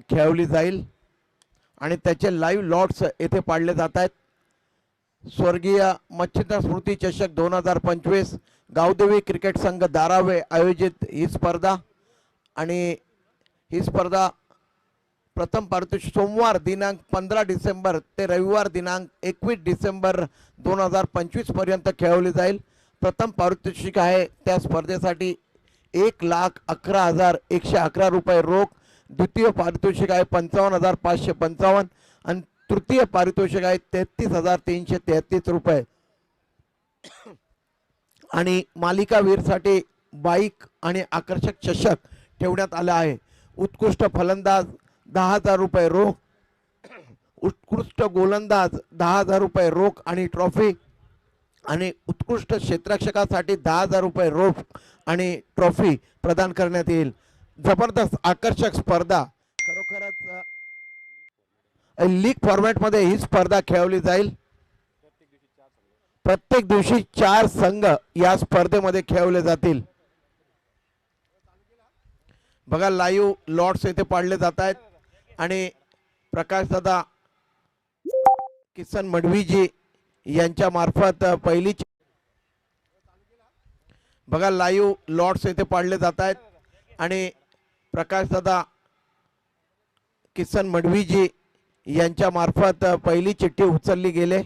खेळवली जाईल आणि त्याचे लाईव्ह लॉट्स येथे पाडले जात आहेत। स्वर्गीय मच्छिंद्र स्मृती चषक 2025 गावदेवी क्रिकेट संघ धारावे आयोजित ही स्पर्धा आणि ही स्पर्धा प्रथम पारितोषिक सोमवार दिनांक 15 डिसेंबर ते रविवार दिनांक 21 डिसेंबर 2025 पर्यंत खेळवली जाईल। प्रथम पारितोषिक आहे त्या स्पर्धेसाठी 1,11,111 रुपये रोख, द्वितीय पारितोषिक आहे 55,555 आणि तृतीय पारितोषिक आहे 33,333 रुपये आणि मालिकावीरसाठी बाईक आणि आकर्षक चषक ठेवण्यात आला आहे। उत्कृष्ट फलंदाज 10,000 रुपये रोख, उत्कृष्ट गोलंदाज 10,000 रुपये रोख आणि ट्रॉफी आणि उत्कृष्ट क्षेत्ररक्षकासाठी 10,000 रुपये रोख आणि ट्रॉफी प्रदान करण्यात येईल। जबरदस्त आकर्षक स्पर्धा, खरोखरच लीग फॉर्मॅटमध्ये ही स्पर्धा खेळवली जाईल। प्रत्येक दिवशी 4 संघ या स्पर्धेमध्ये खेळवले जातील। बघा लाईव्ह लॉट्स येथे पाडले जात आहेत आणि प्रकाशदादा किसन मडवीजी यांच्या मार्फत पहिली बघा लाईव्ह लॉट्स येथे पाडले जात आहेत आणि प्रकाशदादा किसन मडवीजी यांच्या मार्फत पहिली चिठ्ठी उचलली गेले।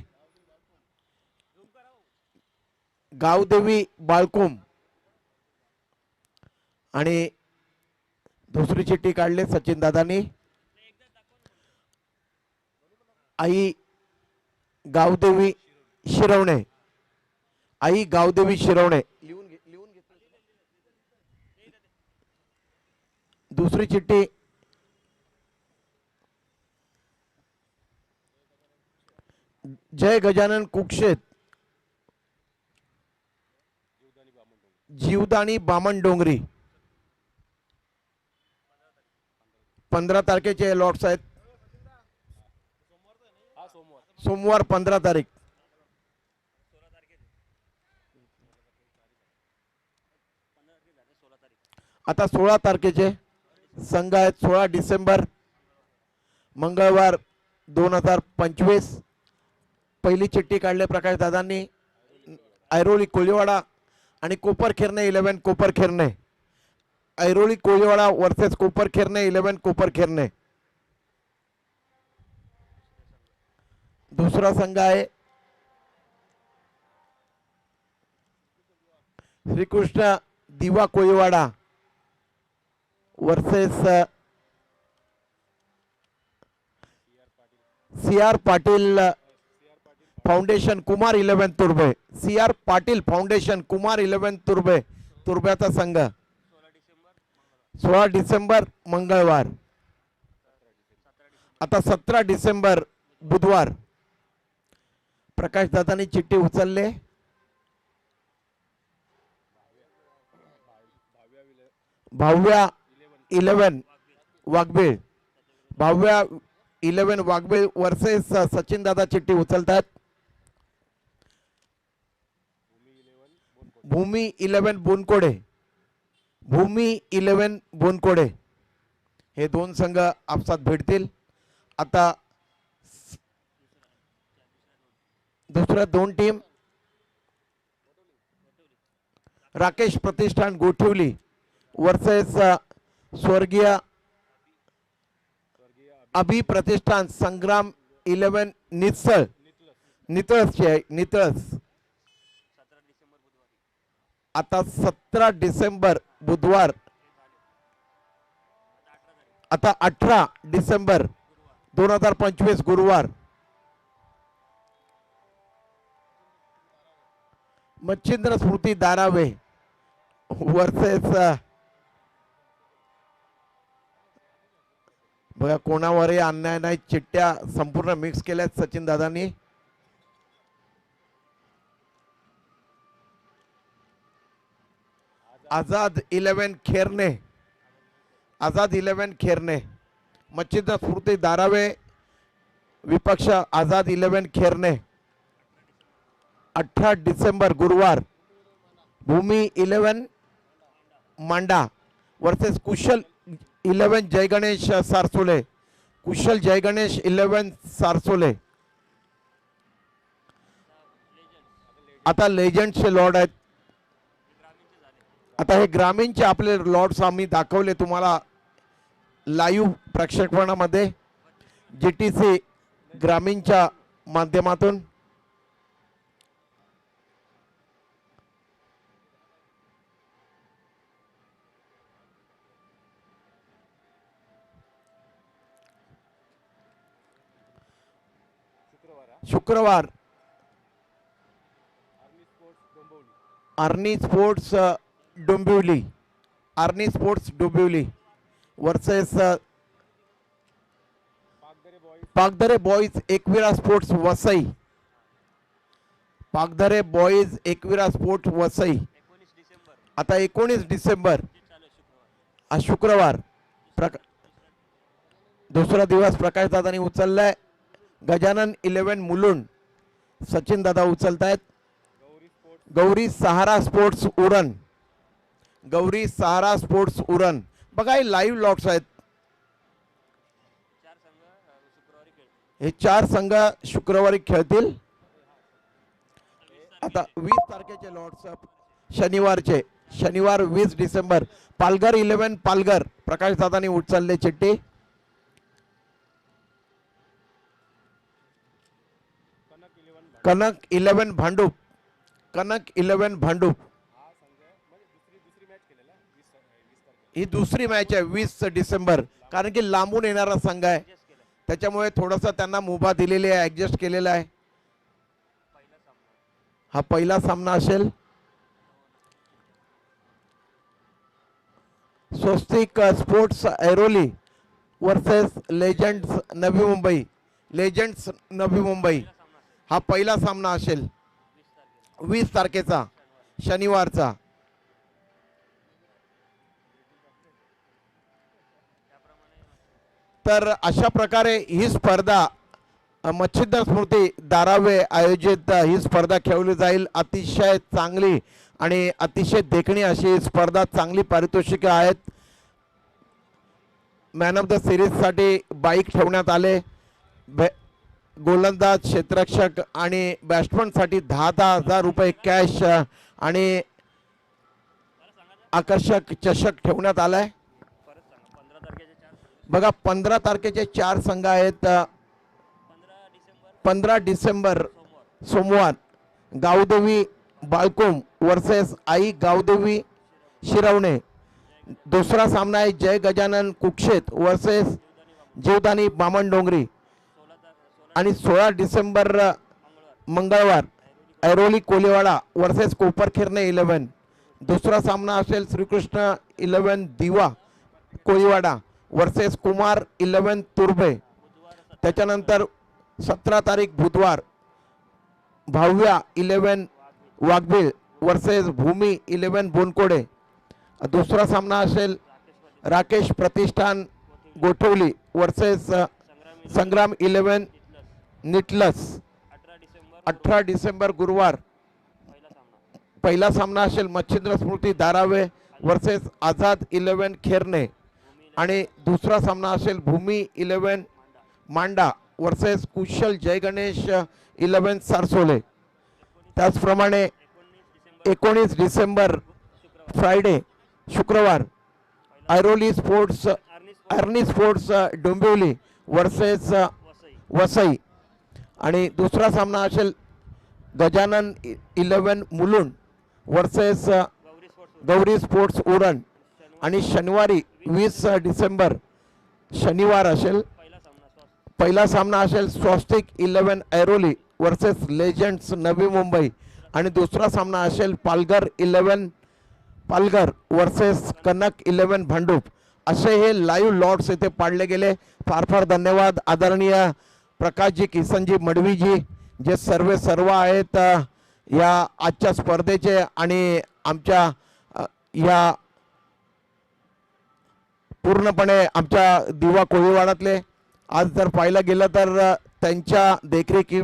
गावदेवी बाळकुम आणि दुसरी चिठ्ठी काढले सचिन दादांनी। आई गावदेवी शिरवणे, आई गावदेवी शिरवणे लिहून घे। दुसरी चिठ्ठी जय गजानन कुक्षेत, जीवदानी बामण डोंगरी। 15 तारखेचे लॉट्स आहेत, सोमवार 15 तारीख। आता 16 तारखेचे संघ आहेत। 16 डिसेंबर मंगळवार 2025 पहिली चिठ्ठी काढले प्रकाश दादांनी। ऐरोली कोळीवाडा आणि कोपरखिरणे 11 कोपरखिरणे, ऐरोली कोळीवाडा वर्सेस कोपरखिरणे 11 कोपरखिरणे। दुसरा संघ आहे श्रीकृष्ण दिवा Koliwada versus CR Patil foundation Kumar 11 Turbhe, CR Patil foundation Kumar 11 Turbhe, तुर्भ्याचा संघ। 16 डिसेंबर मंगळवार। आता 17 डिसेंबर बुधवार प्रकाश दादांनी चिठ्ठी उचलले। भाव्या 11 वाघबीळ, भाव्या 11 वाघबीळ वर्सेस सचिन दादा चिठ्ठी उचलतात। भूमी 11 बोनकोडे, भूमी 11 बोनकोडे हे दोन संघ आपसात भेटतील। आता दुसऱ्या दोन टीम राकेश प्रतिष्ठान गोठिवली वर्सेस स्वर्गीय अभि प्रतिष्ठान संग्राम 11 नितळ, नितळस। आता 17 डिसेंबर बुधवार, आता 18 डिसेंबर 2025 गुरुवार मच्छिंद्र स्मृती धारावे वर्सेस बघा कोणावरही अन्याय नाही, चिठ्ठ्या संपूर्ण मिक्स केल्यात सचिन दादांनी। आझाद 11 खेरणे, आझाद 11 खेरणे, मच्छिंद्र स्मृती धारावे विपक्ष आझाद 11 खेरणे। 18 डिसेंबर गुरुवार भूमी 11 मांडा वर्सेस कुशल 11 जय गणेश सारसोले, कुशल जय गणेश 11 सारसोले. आता लेजंडचे लॉर्ड आहेत. आता हे ग्रामीणचे आपले लॉर्ड्स आम्ही दाखवले तुम्हाला लाईव्ह प्रक्षेपणामध्ये GTC ग्रामीणच्या माध्यमातून. शुक्रवार Arni sports Dombivli, Arni sports Dombivli versus Pagdhare boys Ekvira sports Vasai. Pagdhare boys Ekvira sports Vasai. आता 19 डिसेंबर आज शुक्रवार दुसरा दिवस प्रकाश दादांनी उचललाय. गजानन 11 मुलुंड सचिन दादा उचलतायत. गौरी सहारा स्पोर्ट्स उरण, गौरी सहारा स्पोर्ट्स उरण. बघा हे लाईव्ह लॉट्स आहेत. हे 4 संघ शुक्रवारी खेळतील. आता 20 तारखेचे लॉट्स शनिवारचे, शनिवार 20 डिसेंबर पालघर 11 पालघर प्रकाश दादांनी उचलले चिठ्ठी. कनक 11 भांडूप, कनक 11 भांडूप. ही दुसरी मॅच आहे 20 डिसेंबर, कारण की लांबून येणारा संघ आहे त्याच्यामुळे थोडासा त्यांना मुभा दिलेली आहे, ऍडजस्ट केलेला आहे. हा पहिला सामना असेल. स्वस्तिक sports Airoli versus legends Navi Mumbai, legends Navi Mumbai. हा पहिला सामना असेल 20 तारखेचा शनिवारचा. तर अशा प्रकारे ही स्पर्धा मच्छिंद्र स्मृती दारावे आयोजित ही स्पर्धा खेळली जाईल. अतिशय चांगली आणि अतिशय देखणी अशी स्पर्धा, चांगली पारितोषिके आहेत. मॅन ऑफ द सिरीजसाठी बाईक ठेवण्यात आले. गोलंदाज, क्षेत्ररक्षक आणि बॅट्समनसाठी 10,000 रुपये कॅश आणि आकर्षक चषक ठेवण्यात आलाय. बघा 15 तारखेचे 4 संघ आहेत. 15 डिसेंबर सोमवार गावदेवी बाळकुम वर्सेस आई गावदेवी शिरवणे. दुसरा सामना आहे जय गजानन कुक्षेत वर्सेस जीवदानी बामणडोंगरी. आणि 16 डिसेंबर मंगळवार ऐरोली कोलेवाडा वर्सेस कोपरखिरणे 11. दुसरा सामना असेल श्रीकृष्ण 11 दिवा कोळीवाडा वर्सेस कुमार 11 तुर्भे. त्याच्यानंतर 17 तारीख बुधवार भाव्या 11 वाघबीळ वर्सेस भूमी 11 बोनकोडे. दुसरा सामना असेल राकेश प्रतिष्ठान गोठवली वर्सेस संग्राम 11 निटलस. 18 डिसेंबर गुरुवार पहिला सामना असेल मच्छिंद्र स्मृती धारावे वर्सेस आझाद 11 खेरणे. आणि दुसरा सामना असेल भूमी 11 मांडा वर्सेस कुशल जय गणेश 11 सारसोले. त्याचप्रमाणे 19 डिसेंबर फ्रायडे शुक्रवार Airoli sports Arni sports Dombivli versus Vasai. आणि दुसरा सामना असेल गजानन 11 मुलुंड वर्सेस गौरी स्पोर्ट्स उरण. आणि शनिवारी 20 डिसेंबर शनिवार असेल पहिला सामना असेल स्वस्तिक 11 ऐरोली वर्सेस लेजंड्स नवी मुंबई. आणि दुसरा सामना असेल पालघर 11 पालघर वर्सेस कनक 11 भांडूप. असे हे लाईव्ह लॉट्स येथे पाडले गेले. फार फार धन्यवाद आदरणीय प्रकाशजी किसनजी मडवीजी जे सर्व आहेत या आजच्या स्पर्धेचे आणि आमच्या या पूर्णपणे आमच्या दिवा कोळीवाडातले. आज जर पाहायला गेलं तर त्यांच्या देखरेखी